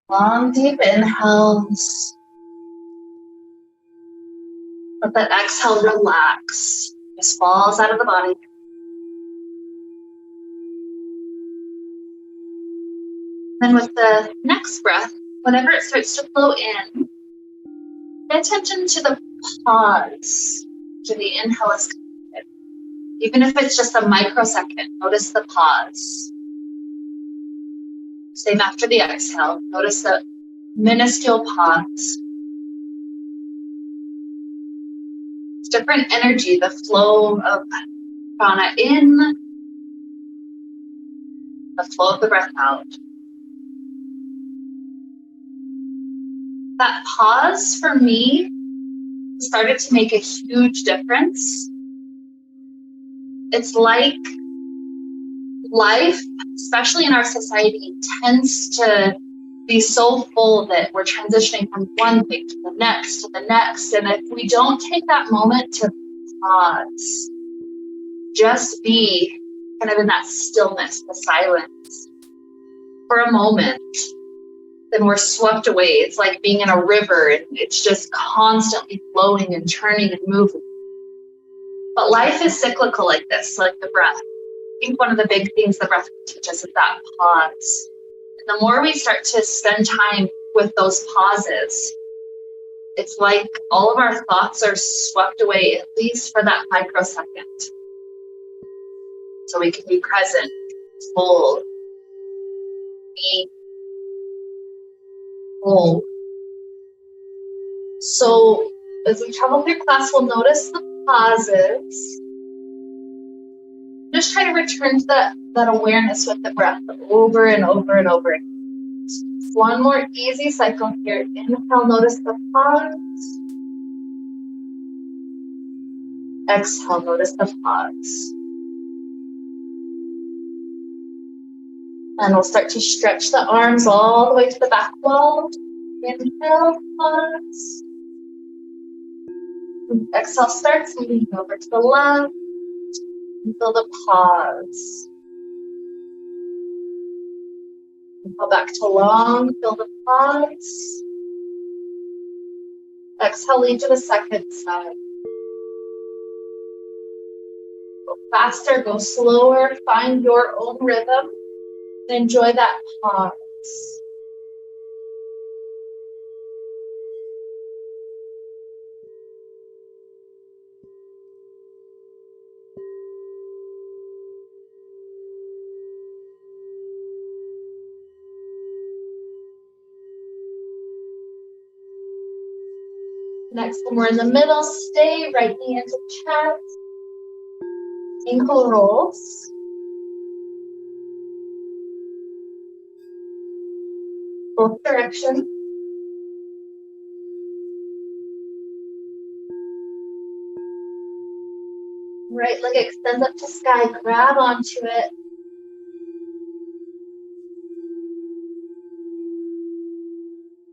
Long, deep inhales. Let that exhale relax. Just falls out of the body. Then with the next breath, whenever it starts to flow in, pay attention to the pause, to the inhale is completed. Even if it's just a microsecond, notice the pause. Same after the exhale, notice the minuscule pause. It's different energy, the flow of prana in, the flow of the breath out. That pause for me started to make a huge difference. It's like life, especially in our society, tends to be so full that we're transitioning from one thing to the next to the next. And if we don't take that moment to pause, just be kind of in that stillness, the silence for a moment, then we're swept away. It's like being in a river and it's just constantly flowing and turning and moving. But life is cyclical like this, like the breath. I think one of the big things the breath teaches is that pause. And the more we start to spend time with those pauses, it's like all of our thoughts are swept away, at least for that microsecond. So we can be present, hold, be whole. So as we travel through class, we'll notice the pauses. Just try to return to that awareness with the breath over and over and over again. One more easy cycle here. Inhale, notice the pause. Exhale, notice the pause. And we'll start to stretch the arms all the way to the back wall. Inhale, pause. Exhale, starts moving over to the left. And feel the pause. Inhale back to long, feel the pause. Exhale, lean to the second side. Go faster, go slower, find your own rhythm. Enjoy that pause. Next, when we're in the middle, stay right knee into chest. Ankle rolls. Both directions. Right leg extends up to sky, grab onto it.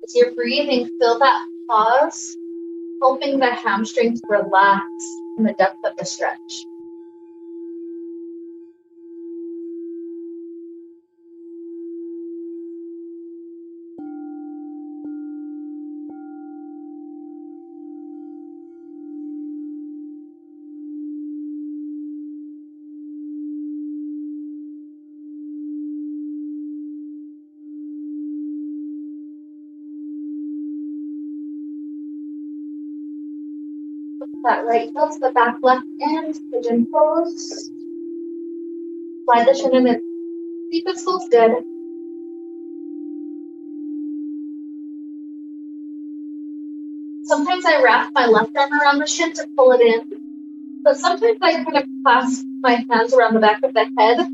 As you're breathing, feel that pause, helping the hamstrings relax in the depth of the stretch. That right heel to the back left end, pigeon pose. Slide the shin in and see if it feels good. Sometimes I wrap my left arm around the shin to pull it in, but sometimes I kind of clasp my hands around the back of the head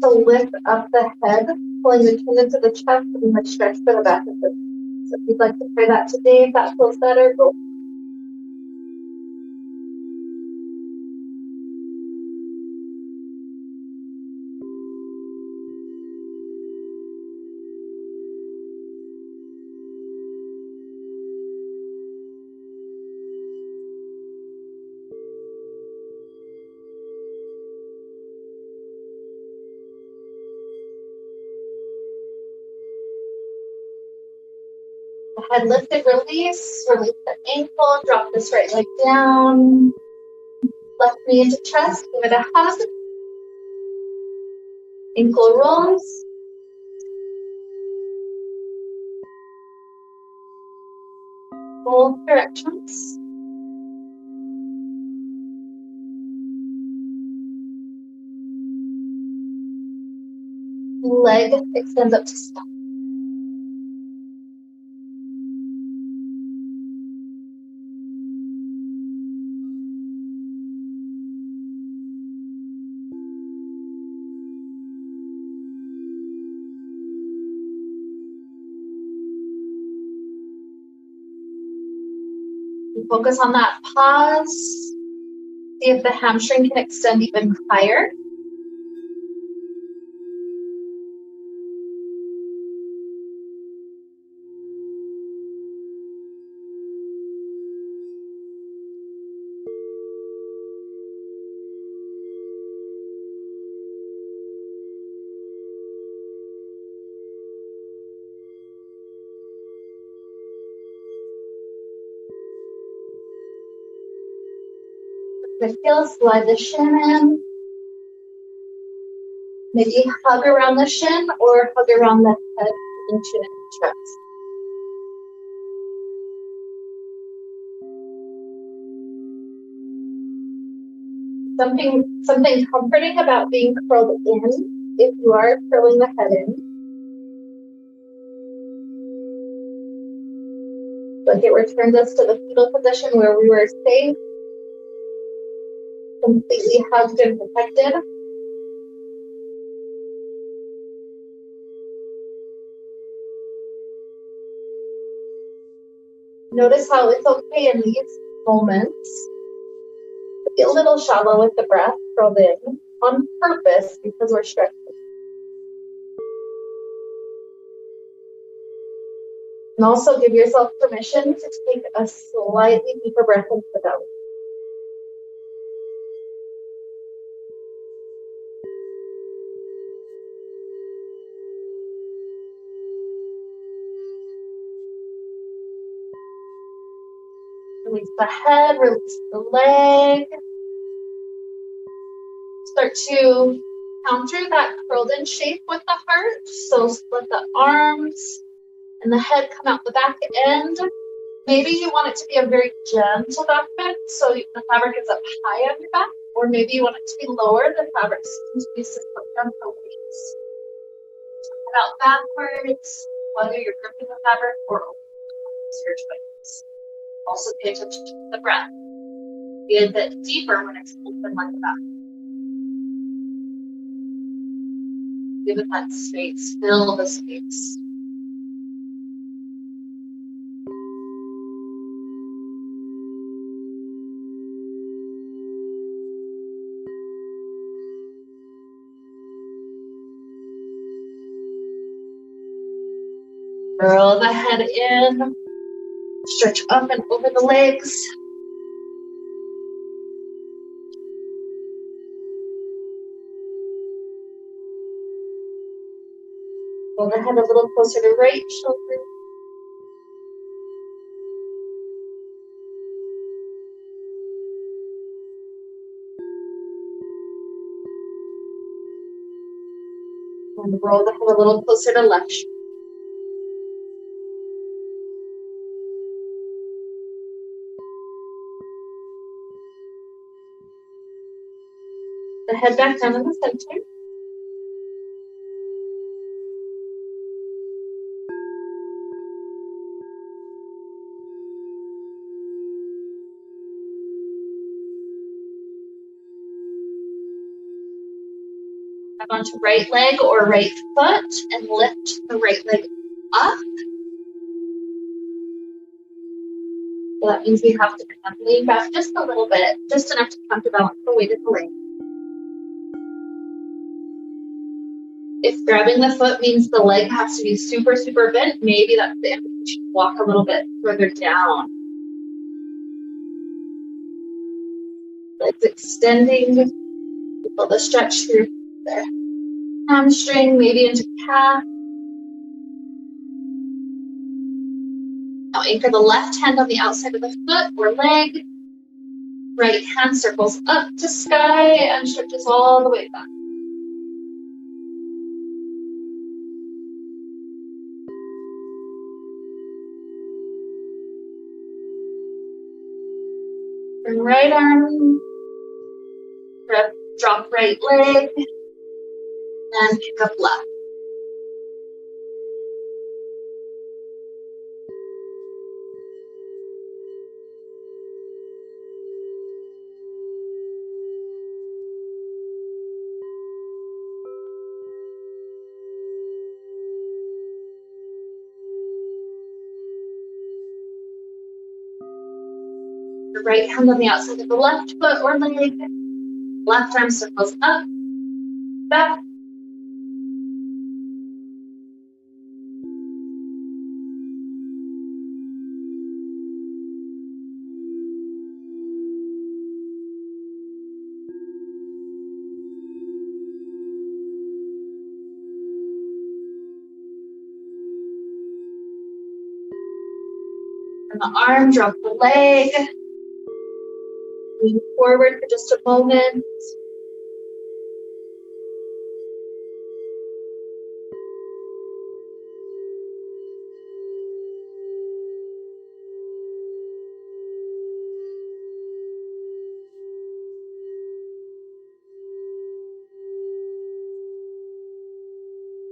to lift up the head, pulling the chin into the chest and much stretch for the back of the head. So if you'd like to try that today, if that feels better, go. Head lifted, release the ankle, drop this right leg down, left knee into chest, give it a hug, ankle rolls. Both directions. Leg extends up to stop. Focus on that pause. See if the hamstring can extend even higher. The heel, slide the shin in. Maybe hug around the shin or hug around the head into the chest. Something comforting about being curled in if you are curling the head in. But it returns us to the fetal position where we were safe, completely hugged and protected. Notice how it's okay in these moments to be a little shallow with the breath, curled in on purpose because we're stretching. And also give yourself permission to take a slightly deeper breath into the belly. Release the head, release the leg. Start to counter that curled in shape with the heart. So let the arms and the head come out the back end. Maybe you want it to be a very gentle back bend, so the fabric is up high on your back, or maybe you want it to be lower, the fabric seems to be supported for weights. Head out backwards, whether you're gripping the fabric or opening your joints. Also pay attention to the breath. Be a bit deeper when it's open like that. Give it that space, fill the space. Curl the head in, stretch up and over the legs. Pull the head a little closer to right shoulder. And roll the head a little closer to left shoulder. The head back down in the center. Step onto right leg or right foot and lift the right leg up. So that means we have to kind of lean back just a little bit, just enough to counterbalance the weight of the leg. If grabbing the foot means the leg has to be super, super bent, maybe that's the invitation to walk a little bit further down. Legs extending, feel the stretch through the hamstring, maybe into calf. anchor the left hand on the outside of the foot or leg. Right hand circles up to sky and stretches all the way back. Bring right arm, drop right leg, and pick up left. The right hand on the outside of the left foot or leg. Left arm circles up, back. And the arm, drop the leg. Lean forward for just a moment.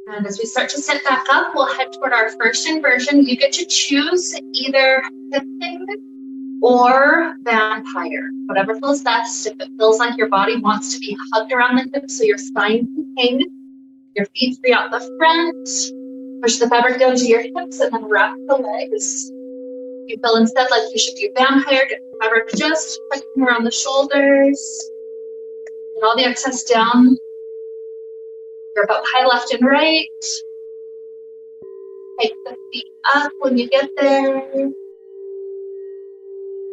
And as we start to sit back up, we'll head toward our first inversion. You get to choose either hipping or vampire, whatever feels best. If it feels like your body wants to be hugged around the hips so your spine can hang, your feet free out the front, push the fabric down to your hips and then wrap the legs. You feel instead like you should do vampire, get the fabric just tucking around the shoulders and all the excess down. You're about high left and right. Take the feet up when you get there.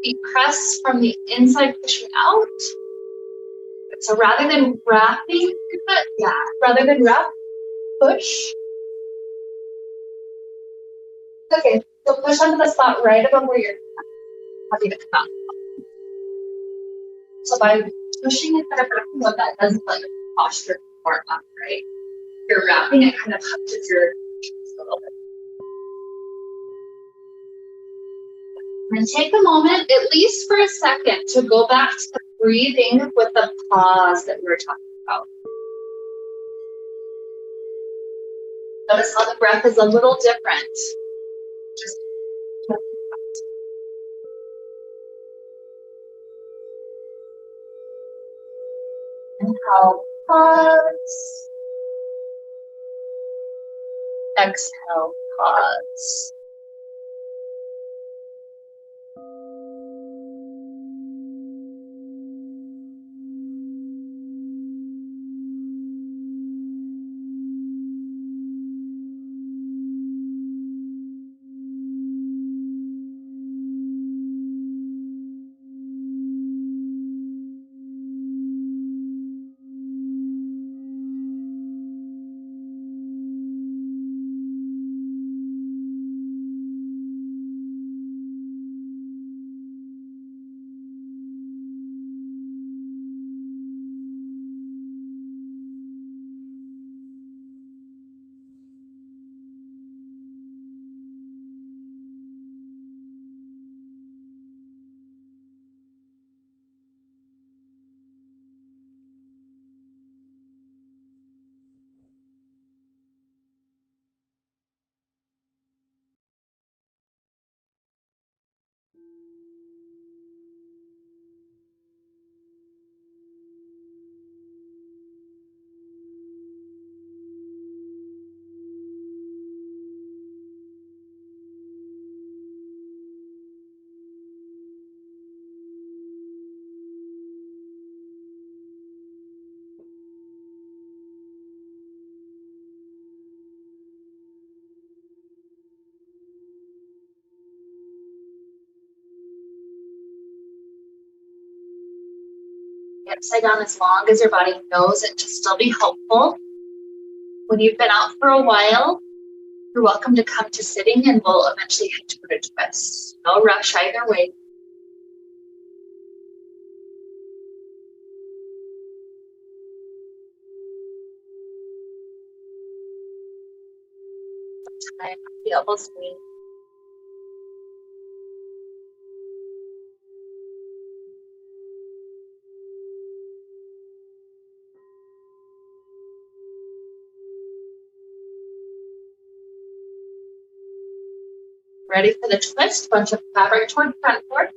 Feet press from the inside, pushing out. So rather than wrapping, rather than wrap, push. Okay, so push onto the spot right above where you're happy to come out. So by pushing and kind of wrapping, what that does is let your posture more upright. You're wrapping, it kind of hunches your chest a little bit. And take a moment, at least for a second, to go back to the breathing with the pause that we were talking about. Notice how the breath is a little different. Just inhale, pause. Exhale, pause. Upside down as long as your body knows it to still be helpful. When you've been out for a while, You're welcome to come to sitting and we'll eventually head toward a twist. No rush either way. Time the elbows meet. Ready for the twist? Bunch of fabric toward front forward.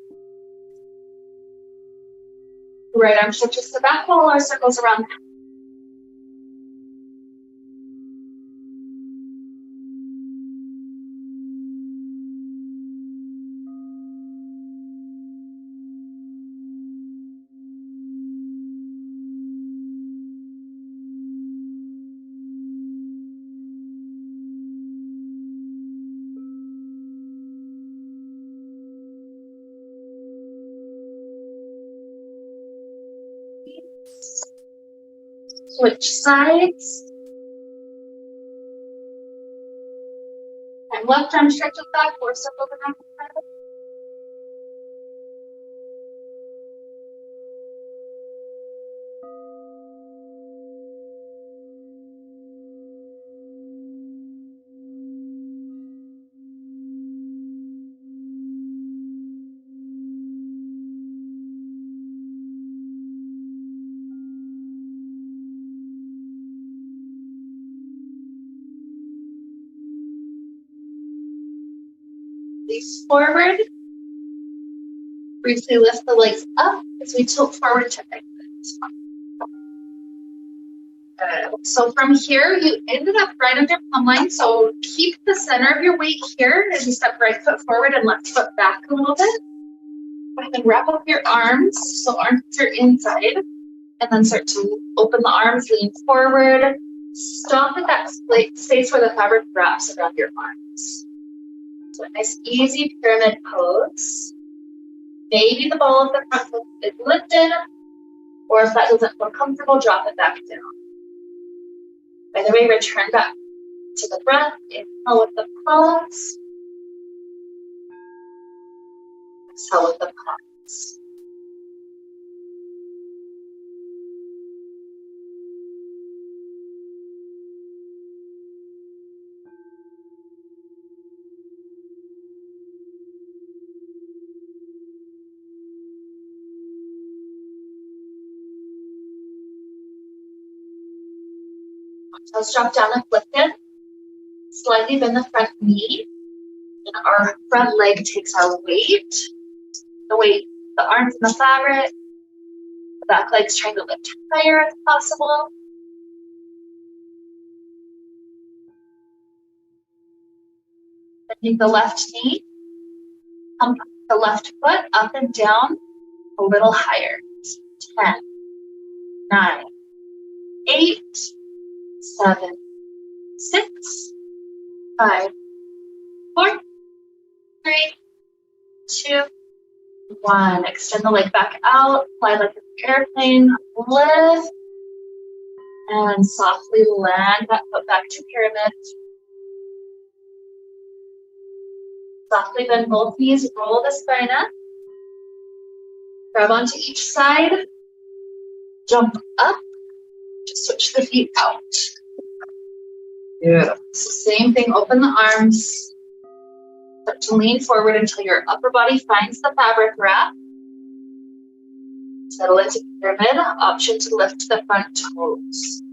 Right arm stretches the back wall or circles around. Switch sides. And left arm stretches back or circles around. Release forward. Briefly lift the legs up as we tilt forward to exit. So from here, you ended up right under plumb line. So keep the center of your weight here as you step right foot forward and left foot back a little bit. Go ahead and wrap up your arms. So arms are inside. And then start to open the arms, lean forward. Stop at that space where the fabric wraps around your arms. So a nice easy pyramid pose. Maybe the ball of the front foot is lifted, or if that doesn't feel comfortable, drop it back down. By the way, return back to the breath. Inhale with the pause. Exhale with the pause. Let's drop down and flip it. Slightly bend the front knee. And our front leg takes our weight. The weight, the arms in the fabric. The back leg's trying to lift higher if possible. Bending the left knee. Pump the left foot up and down a little higher. 10, 9, 8, 7, 6, 5, 4, 3, 2, 1. Extend the leg back out, fly like an airplane, lift, and softly land that foot back to pyramid. Softly bend both knees, roll the spine up. Grab onto each side, jump up, just switch the feet out. Yeah. So same thing, open the arms. Start to lean forward until your upper body finds the fabric wrap. Settle into pyramid, option to lift the front toes.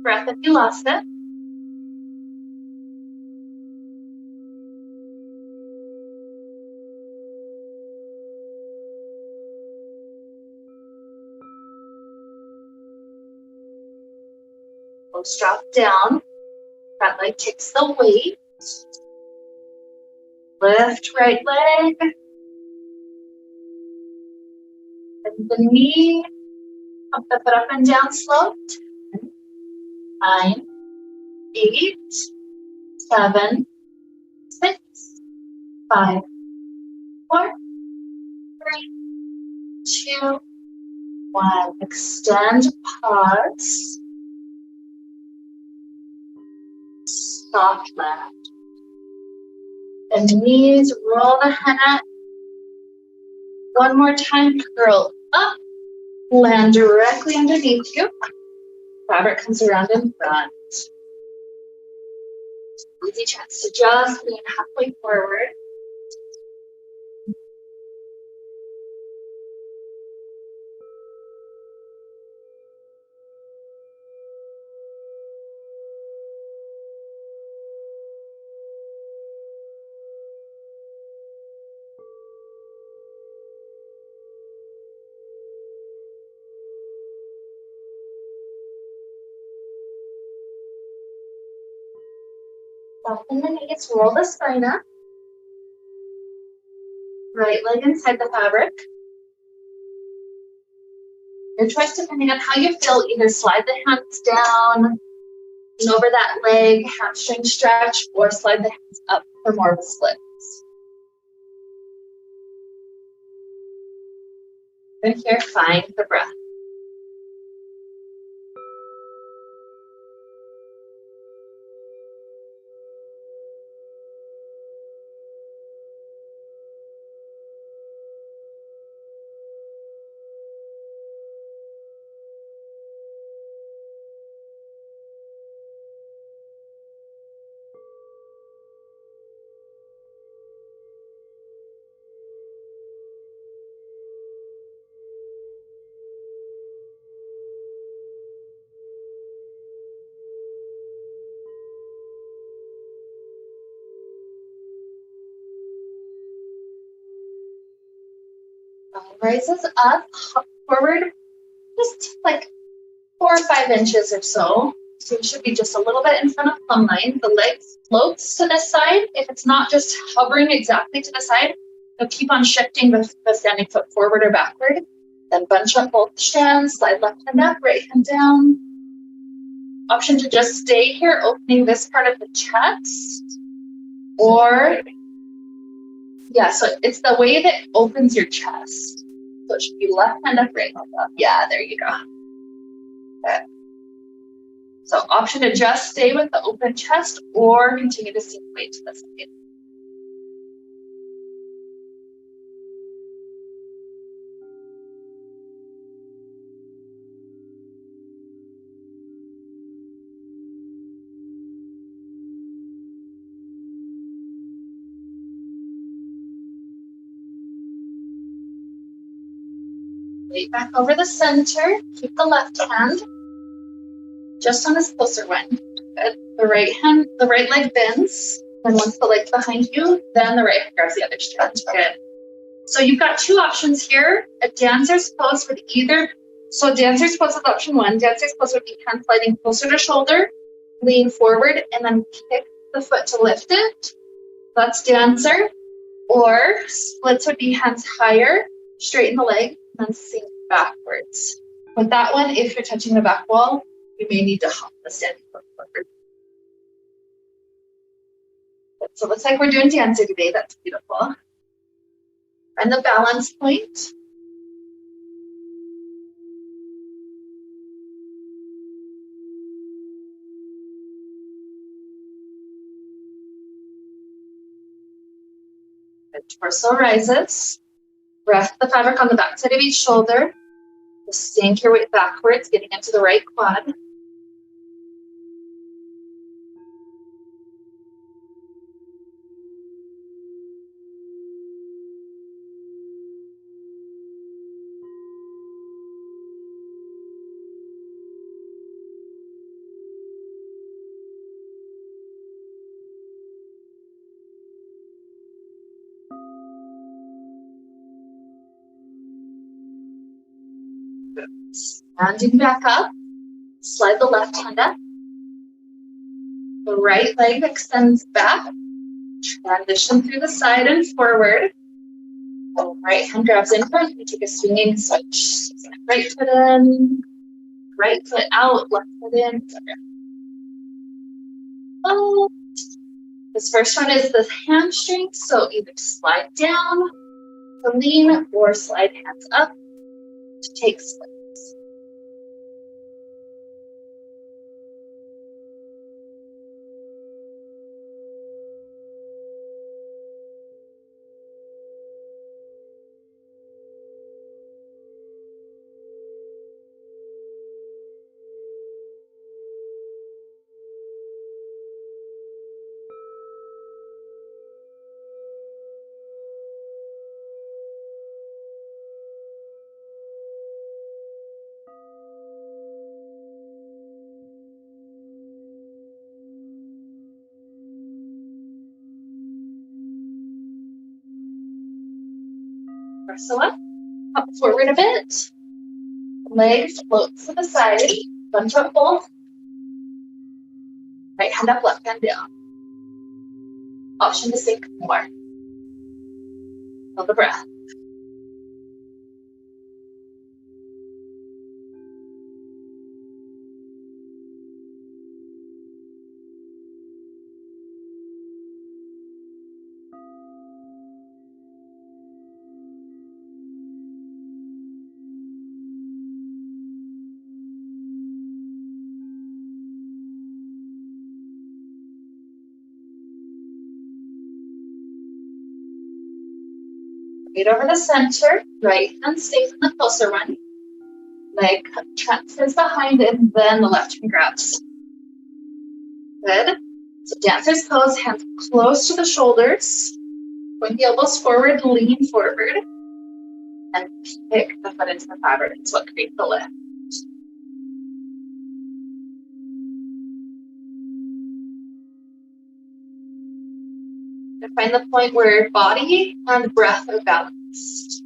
Breath if you lost it. Let's drop down. Front leg takes the weight. Lift right leg. Bend the knee. Pump the foot up and down slow. 9, 8, 7, 6, 5, 4, 3, 2, 1. Extend, pause. Soft land. And knees, roll the head. One more time, curl up. Land directly underneath you. Fabric comes around in front. Easy chance to just lean halfway forward. Soften the knees, roll the spine up. Right leg inside the fabric. Your choice, depending on how you feel, either slide the hands down and over that leg, hamstring stretch, or slide the hands up for more of a split. And here, find the breath. Rises up, hop forward, just like 4 or 5 inches or so. So it should be just a little bit in front of plumb line. The leg floats to the side. If it's not just hovering exactly to the side, you'll keep on shifting the standing foot forward or backward. Then bunch up both strands, slide left hand up, right hand down. Option to just stay here, opening this part of the chest. Or, yeah, so it's the way that opens your chest. So it should be left hand up, right hand up. Yeah, there you go. Okay. So option to just stay with the open chest or continue to sink weight to the side. Weight back over the center. Keep the left hand just on this closer one. Good. The right leg bends. Then once the leg's behind you, then the right hand grabs the other strand. Good. So you've got 2 options here. A dancer's pose with either. So dancer's pose is option 1. Dancer's pose would be hand sliding closer to shoulder, lean forward, and then kick the foot to lift it. That's dancer. Or splits would be hands higher, straighten the leg, and then sink backwards. With that one, if you're touching the back wall, you may need to hop the standing foot forward. So it looks like we're doing dancer today. That's beautiful. And the balance point. The torso rises. Rest the fabric on the back side of each shoulder. Just sink your weight backwards, getting into the right quad. Standing back up, slide the left hand up. The right leg extends back. Transition through the side and forward. The right hand grabs in front. We take a swinging switch. Right foot in, right foot out, left foot in. Oh. This first one is the hamstring, so either slide down to lean or slide hands up to take splits. Press up, up forward a bit. Legs float to the side, bunch up both. Right hand up, left hand down. Option to sink more. Feel the breath. Feet over the center, right hand stays in the closer one. Leg transfers behind it, and then the left hand grabs. Good. So dancer's pose, hands close to the shoulders. Point the elbows forward, lean forward. And kick the foot into the fabric. It's what creates the lift. And find the point where body and breath are balanced.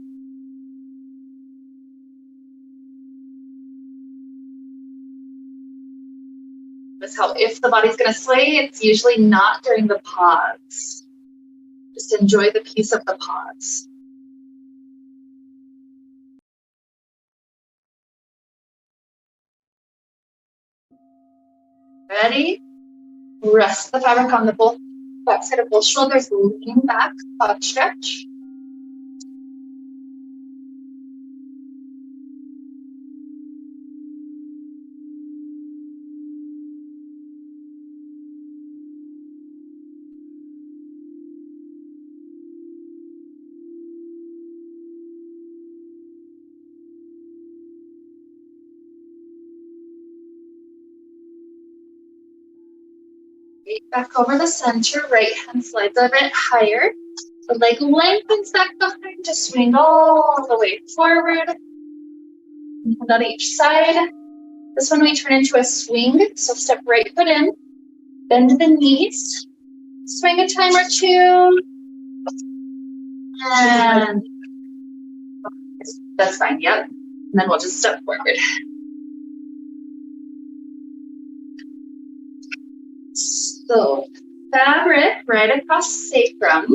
That's how, if the body's going to sway, it's usually not during the pause. Just enjoy the piece of the pause. Ready? Rest the fabric on the back side of both shoulders, lean back, quad stretch. Back over the center, right hand slides a bit higher. The leg lengthens back behind to swing all the way forward. And on each side. This one we turn into a swing. So step right foot in, bend the knees, swing a time or two. And that's fine, yep. And then we'll just step forward. So fabric right across sacrum.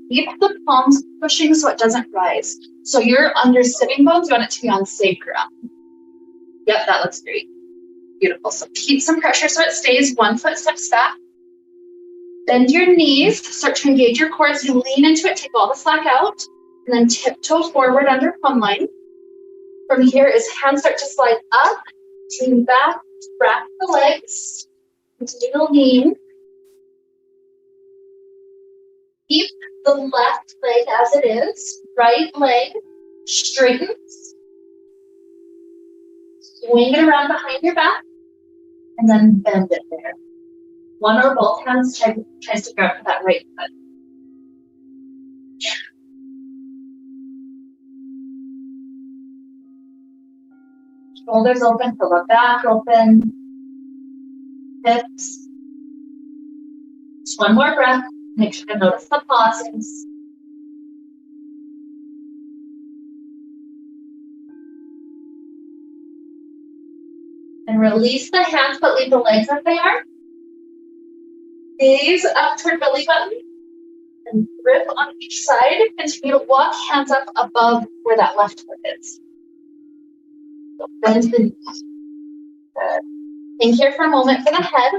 Keep the palms pushing so it doesn't rise. So you're under sitting bones, you want it to be on sacrum. Yep, that looks great. Beautiful. So keep some pressure so it stays. 1 foot steps back. Bend your knees. Start to engage your core as you lean into it. Take all the slack out. And then tiptoe forward under plumb line. From here is hands start to slide up, lean back, wrap the legs. Continue to lean. Keep the left leg as it is. Right leg straightens. Swing it around behind your back. And then bend it there. One or both hands tries to grab that right foot. Shoulders open, lower back open. Hips. Just one more breath. Make sure to notice the pauses. And release the hands, but leave the legs as they are. Gaze up toward belly button. And grip on each side. Continue to walk hands up above where that left foot is. So bend the knees. Good. Think here for a moment for the head.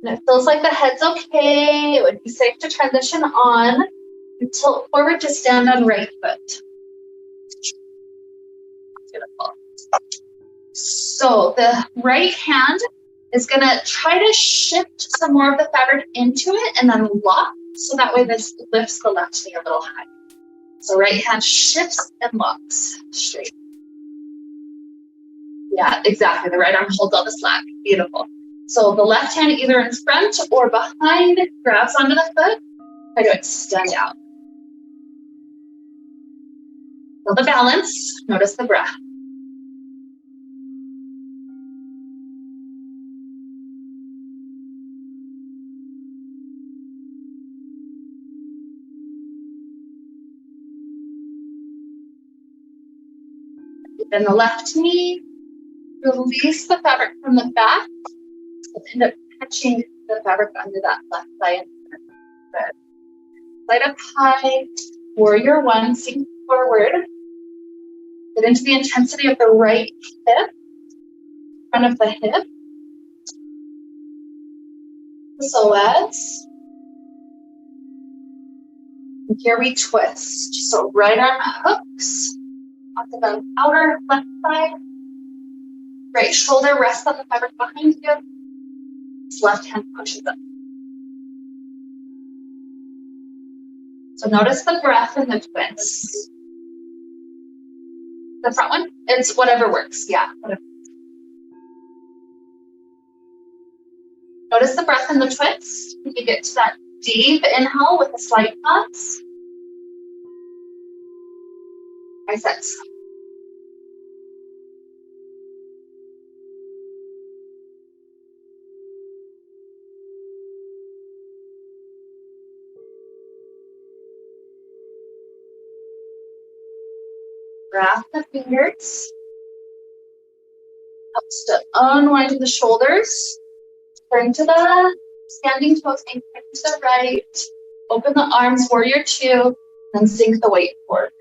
And it feels like the head's okay. It would be safe to transition on and tilt forward to stand on right foot. Beautiful. So the right hand is gonna try to shift some more of the fabric into it and then lock, so that way this lifts the left knee a little high. So right hand shifts and locks straight. Yeah, exactly. The right arm holds all the slack. Beautiful. So the left hand either in front or behind grabs onto the foot. Try to extend out. Feel the balance. Notice the breath. Then the left knee. Release the fabric from the back. We'll end up catching the fabric under that left thigh. Light up high. Warrior one. Sink forward. Get into the intensity of the right hip. Front of the hip. SOS. And here we twist. So right arm hooks onto the outer left side. Right shoulder rests on the fabric behind you. This left hand pushes up. So notice the breath in the twist. The front one, it's whatever works. Yeah, whatever. Notice the breath in the twist. You get to that deep inhale with a slight pause. Biceps. Grab the fingers. Helps to unwind the shoulders. Turn to the standing toes, anchor to the right. Open the arms, warrior two, then sink the weight forward.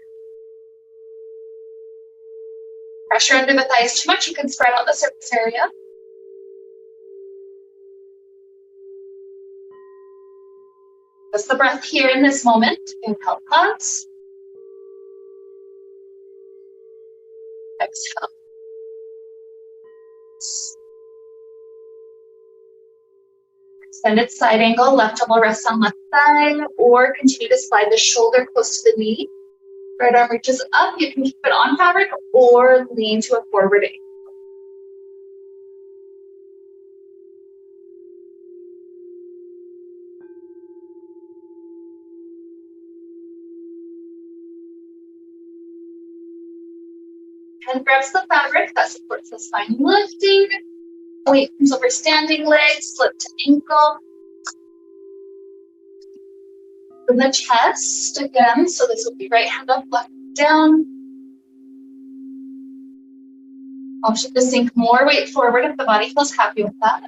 Pressure under the thighs too much, you can spread out the surface area. Just the breath here in this moment. Inhale, pause. Exhale. Extended side angle, left elbow rests on left thigh, or continue to slide the shoulder close to the knee. Right arm reaches up, you can keep it on fabric or lean to a forward angle. Hand grabs the fabric that supports the spine lifting. Weight comes over standing legs, slip to ankle. From the chest again, so this will be right hand up, left down. Option to sink more weight forward if the body feels happy with that.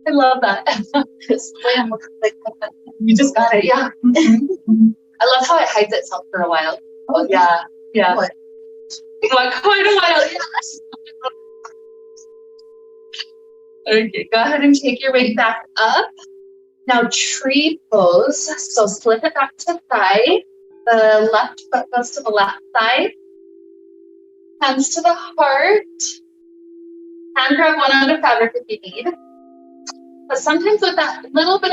I love that. You just got it, yeah. I love how it hides itself for a while. Oh yeah, yeah. What? Like quite a while, yeah. Okay, go ahead and take your weight back up. Now tree pose. So slip it back to thigh. The left foot goes to the left side. Hands to the heart. Hand grab one out of fabric if you need. But sometimes with that little bit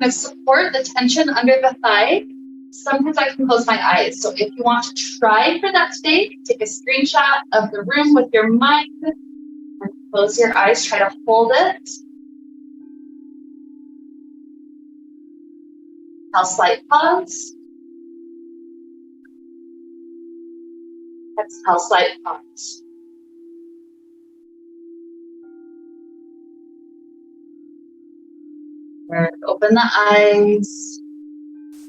of support, the tension under the thigh, sometimes I can close my eyes. So if you want to try for that state, take a screenshot of the room with your mind and close your eyes, try to hold it. Now slight pause. Exhale, slight pause. Good. Open the eyes.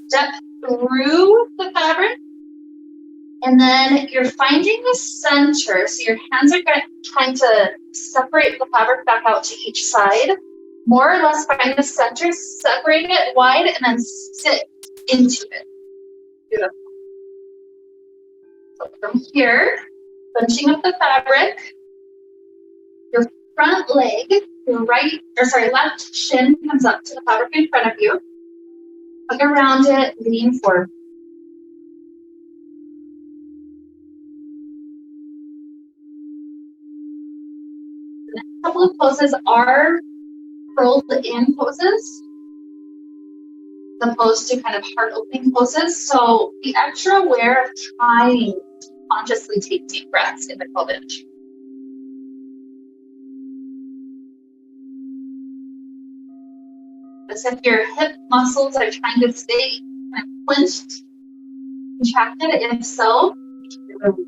Step through the fabric. And then you're finding the center. So your hands are trying to separate the fabric back out to each side. More or less find the center, separate it wide, and then sit into it. Beautiful. So from here, bunching up the fabric, your front leg, your left shin comes up to the fabric in front of you. Hug around it, lean forward. The next couple of poses are curled in poses, as opposed to kind of heart opening poses. So be extra aware of trying to consciously take deep breaths in the Kovich. As if your hip muscles are trying to stay kind of clenched, contracted. If so, release.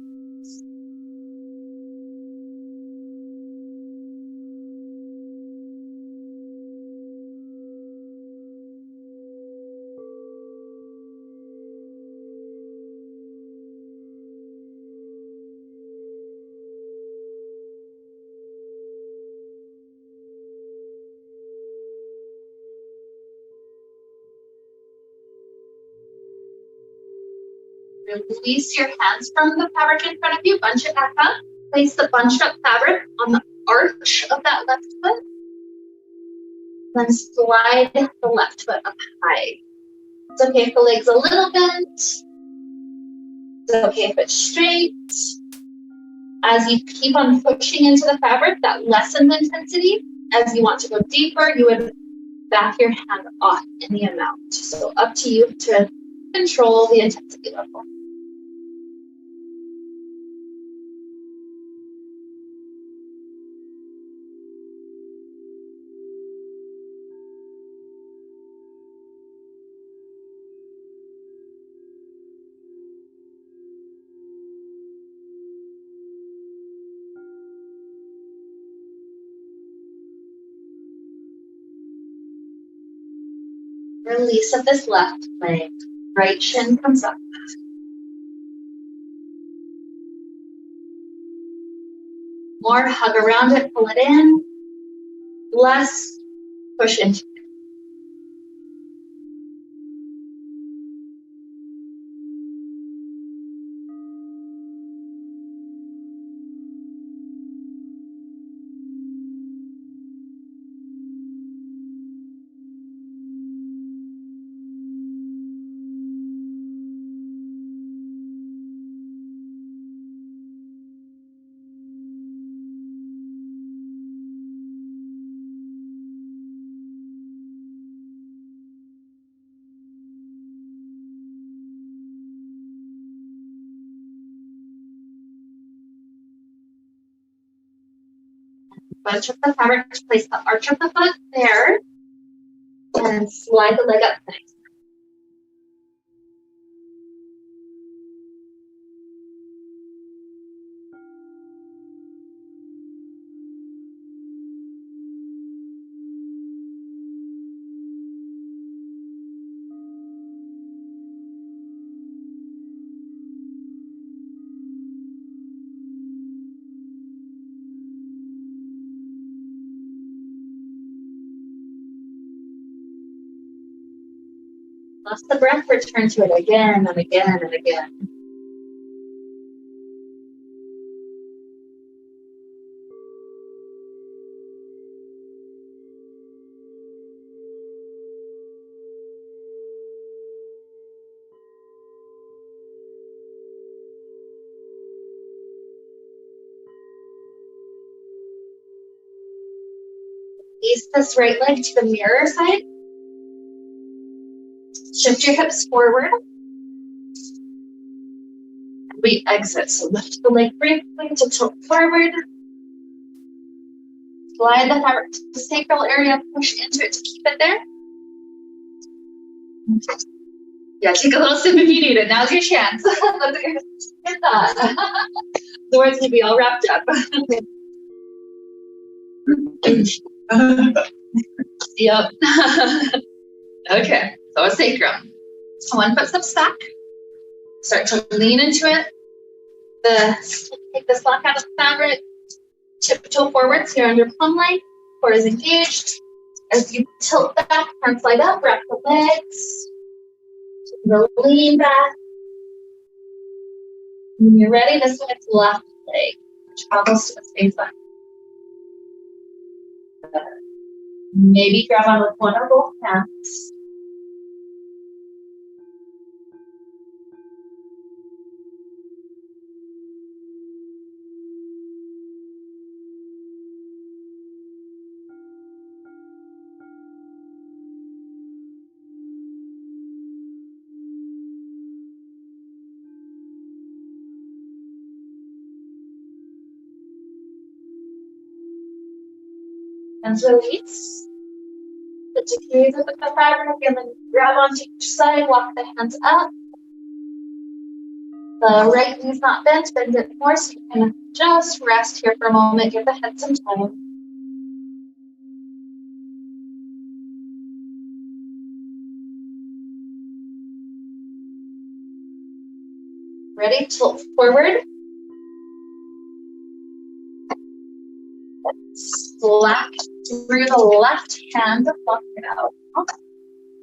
Release your hands from the fabric in front of you, bunch it back up. Place the bunched up fabric on the arch of that left foot. Then slide the left foot up high. It's okay if the leg's a little bent. It's okay if it's straight. As you keep on pushing into the fabric, that lessens intensity. As you want to go deeper, you would back your hand off in the amount. So up to you to control the intensity level. Release of this left leg. Right shin comes up. More hug around it, pull it in. Less push into it. Bunch up the fabric, place the arch of the foot there, and slide the leg up nice. Lost the breath, return to it again and again and again. Release this right leg to the mirror side. Shift your hips forward. We exit. So lift the leg briefly to tilt forward. Slide the fabric to the sacral area. Push into it to keep it there. Yeah, take a little sip if you need it. Now's your chance. Let's get that. The words can be all wrapped up. Yep. Okay, so a sacrum. 1 foot steps back. Start to lean into it. Take the slack out of the fabric. Tiptoe forwards here under plumb line. Core is engaged. As you tilt back, arms slide up, wrap the legs. Lean back. When you're ready, this one is left leg. Travels to the same side. Maybe grab on with one or both hands. And release. Put the gaze up at the fabric and then grab onto each side, walk the hands up. The right knee's not bent, bend it more so you can just rest here for a moment, give the head some time. Ready? Tilt forward. Slack through the left hand, walk it out.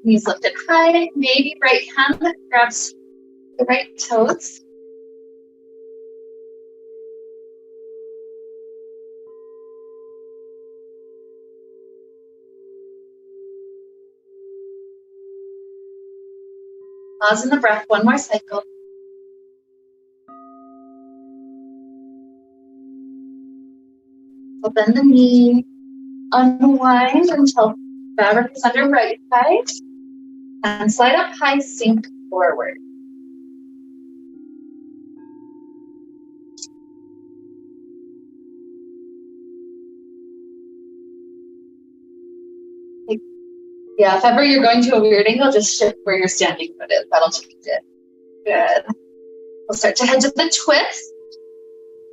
Knees lifted high, maybe right hand grabs the right toes. Pause in the breath, one more cycle. So bend the knee, unwind until fabric is under right side, and slide up high, sink forward. Yeah, if ever you're going to a weird angle, just shift where your standing foot is. That'll change it. Good. We'll start to head to the twist.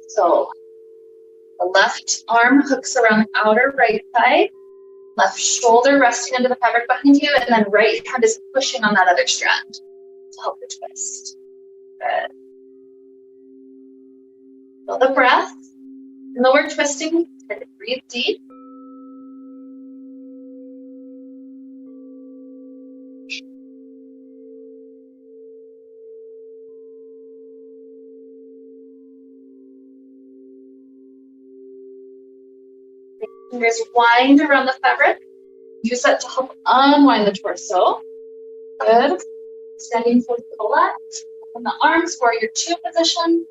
So the left arm hooks around the outer right side. Left shoulder resting under the fabric behind you, and then right hand is pushing on that other strand to help the twist. Good. Feel the breath. And though we're twisting, breathe deep. Fingers wind around the fabric. Use that to help unwind the torso. Good. Standing towards the left. Open the arms, warrior two position.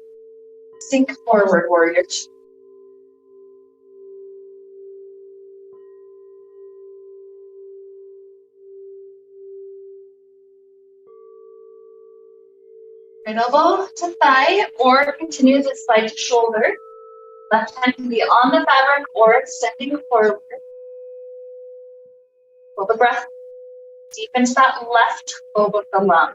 Sink forward, warrior two. Right elbow to thigh, or continue to slide to shoulder. Left hand can be on the fabric or extending forward. Hold the breath deep into that left lobe of the lung.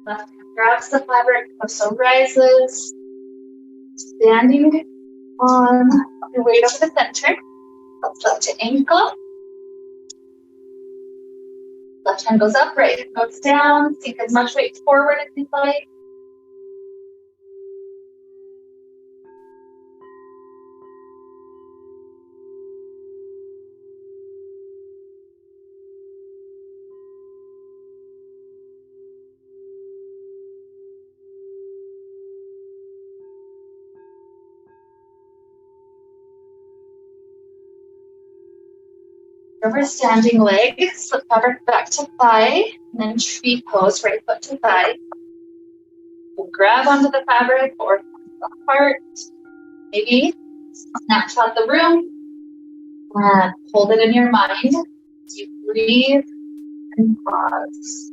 Left hand grabs the fabric, torso rises, standing on your weight over the center. Up to ankle. Left hand goes up, right hand goes down. Sink as much weight forward as you like. Over standing leg, slip fabric back to thigh, and then tree pose, right foot to thigh. We'll grab onto the fabric or the heart. Maybe snatch out the room and hold it in your mind as you breathe and pause.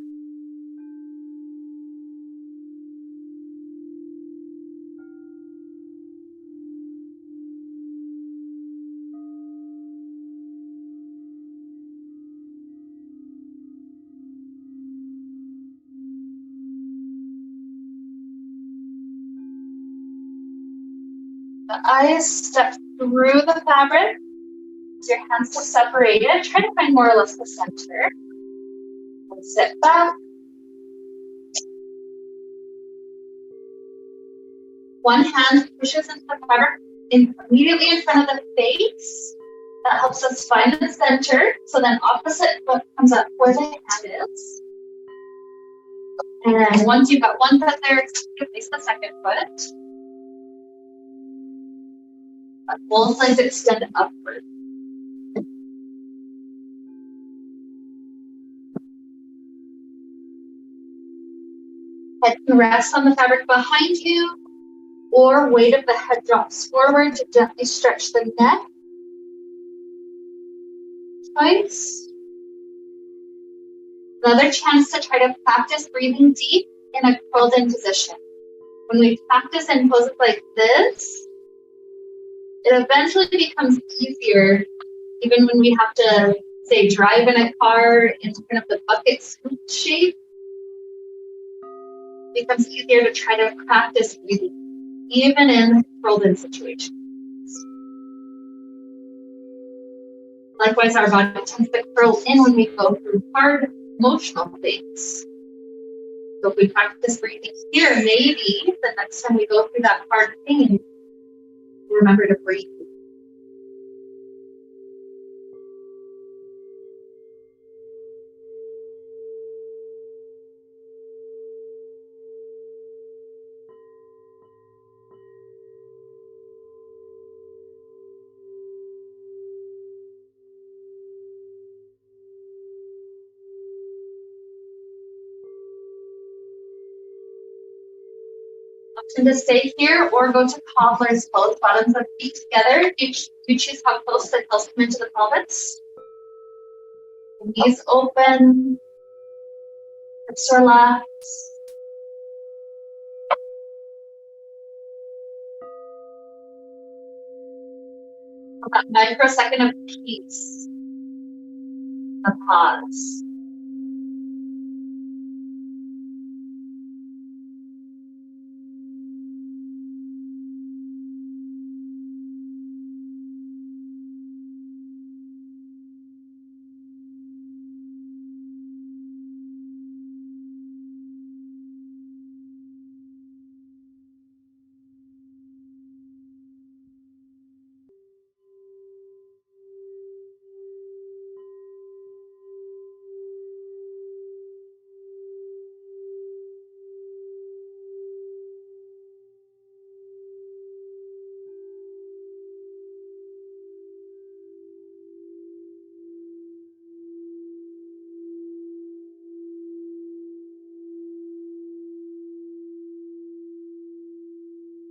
The eyes step through the fabric. Use your hands to separate it. Try to find more or less the center. And sit back. One hand pushes into the fabric immediately in front of the face. That helps us find the center. So then opposite foot comes up where the hand is. And then once you've got one foot there, you place the second foot. But both legs extend upward. Head can rest on the fabric behind you, or weight of the head drops forward to gently stretch the neck. Twice. Another chance to try to practice breathing deep in a curled in position. When we practice in poses like this, it eventually becomes easier, even when we have to, say, drive in a car in front of the bucket scoop shape. It becomes easier to try to practice breathing, even in curled in situations. Likewise, our body tends to curl in when we go through hard emotional things. So if we practice breathing here, maybe the next time we go through that hard thing, remember to breathe. Option to stay here or go to cobbler's pose, bottoms of feet together. You choose how close the heels come into the pelvis. Knees open, hips relax. That microsecond of peace. A pause.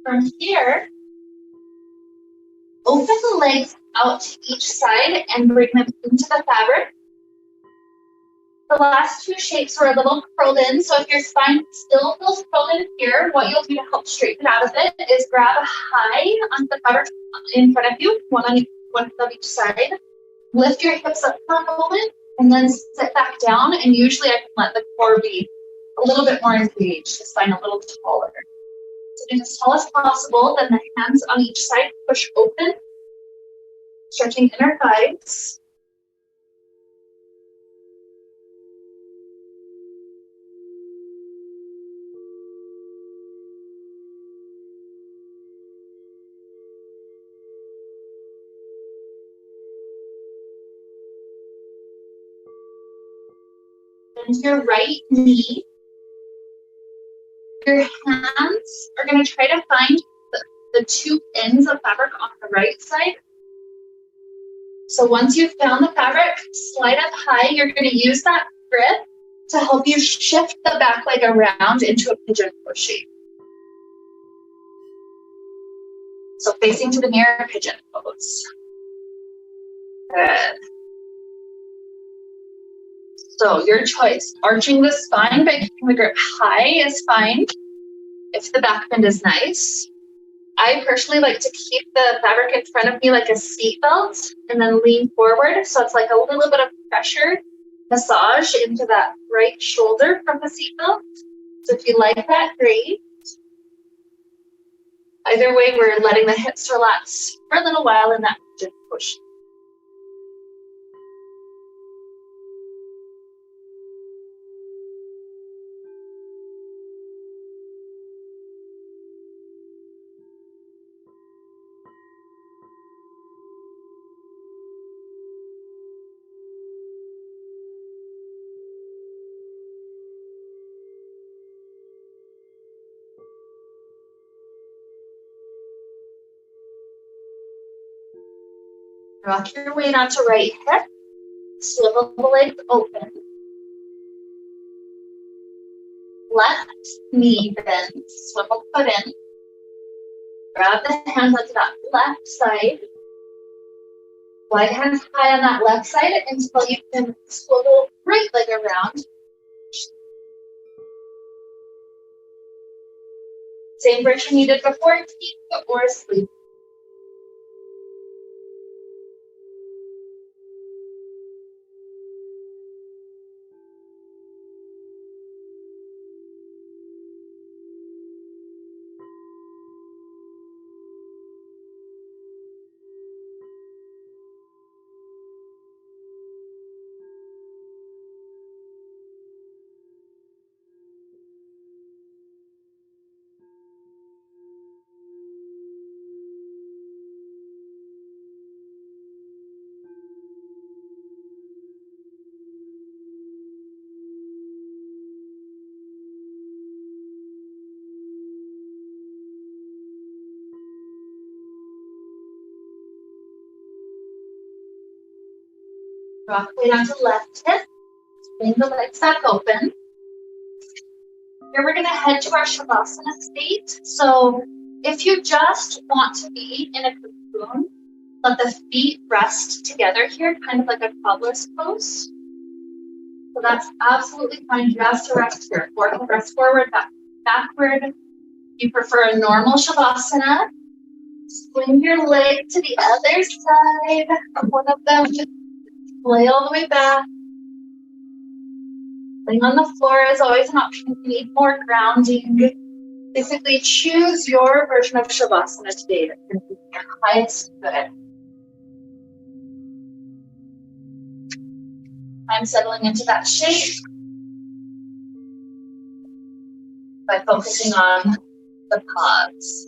From here, open the legs out to each side and bring them into the fabric. The last two shapes were a little curled in, so if your spine still feels curled in here, what you'll do to help straighten out of it is grab a high on the fabric in front of you, one of each side. Lift your hips up for a moment, and then sit back down, and usually I can let the core be a little bit more engaged, the spine a little taller. So get as tall as possible, then the hands on each side push open, stretching inner thighs. Bend your right knee. Your hands are going to try to find the two ends of fabric on the right side. So once you've found the fabric, slide up high. You're going to use that grip to help you shift the back leg around into a pigeon pose shape. So facing to the mirror, pigeon pose. Good. So your choice, arching the spine by keeping the grip high is fine if the back bend is nice. I personally like to keep the fabric in front of me like a seat belt and then lean forward. So it's like a little bit of pressure massage into that right shoulder from the seat belt. So if you like that, great. Either way, we're letting the hips relax for a little while in that pigeon push. Rock your weight onto right hip. Swivel the legs open. Left knee bends. Swivel foot in. Grab the hands onto that left side. Wide hands high on that left side until you can swivel right leg around. Same version you did before, keep or sleep. Rock weight onto left hip. Bring the legs back open. Here we're going to head to our Shavasana state. So if you just want to be in a cocoon, let the feet rest together here, kind of like a cobbler's pose. So that's absolutely fine just to rest here. Forehead rest forward, back, backward. If you prefer a normal Shavasana, swing your leg to the other side of one of them. Just lay all the way back. Laying on the floor is always an option if you need more grounding. Basically, choose your version of Shavasana today that can be your highest good. I'm settling into that shape by focusing on the pause.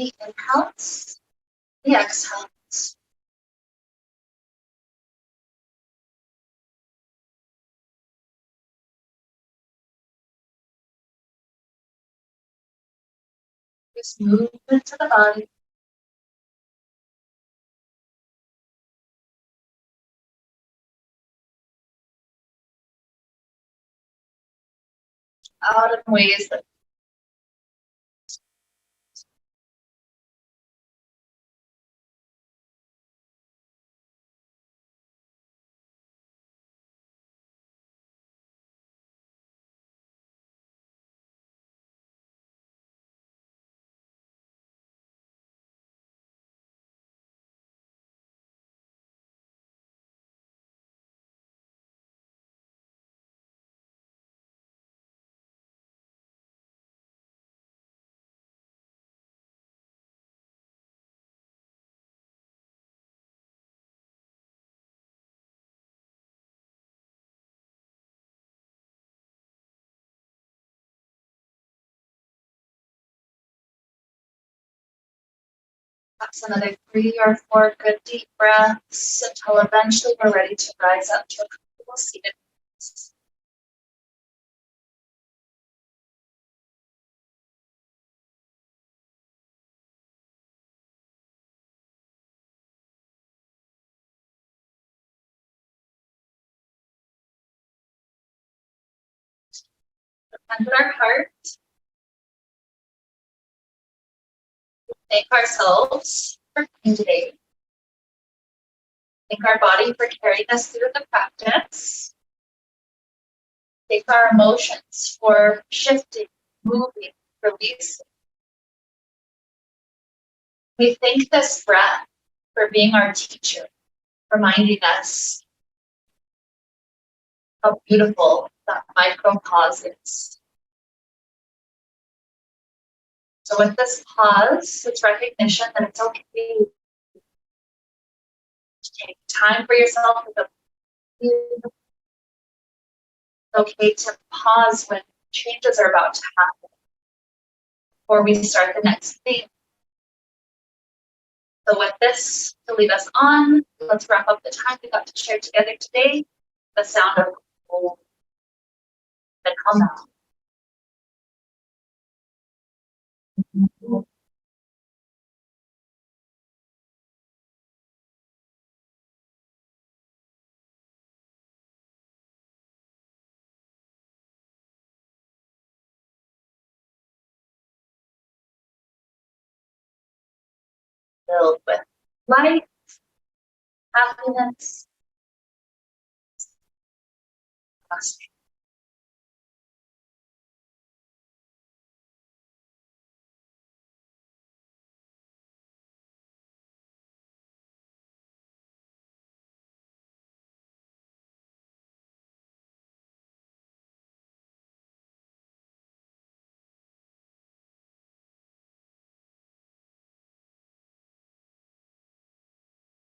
The inhales, the exhales. Just move into the body. Out in ways that perhaps another 3 or 4 good deep breaths until eventually we're ready to rise up to a comfortable seated position. Under our heart, thank ourselves for coming today. Thank our body for carrying us through the practice. Thank our emotions for shifting, moving, releasing. We thank this breath for being our teacher, reminding us how beautiful that micro pause is. So with this pause, it's recognition that it's okay to take time for yourself. It's okay to pause when changes are about to happen before we start the next thing. So with this to lead us on, let's wrap up the time we got to share together today. The sound of cold and calm down. Filled with light, happiness,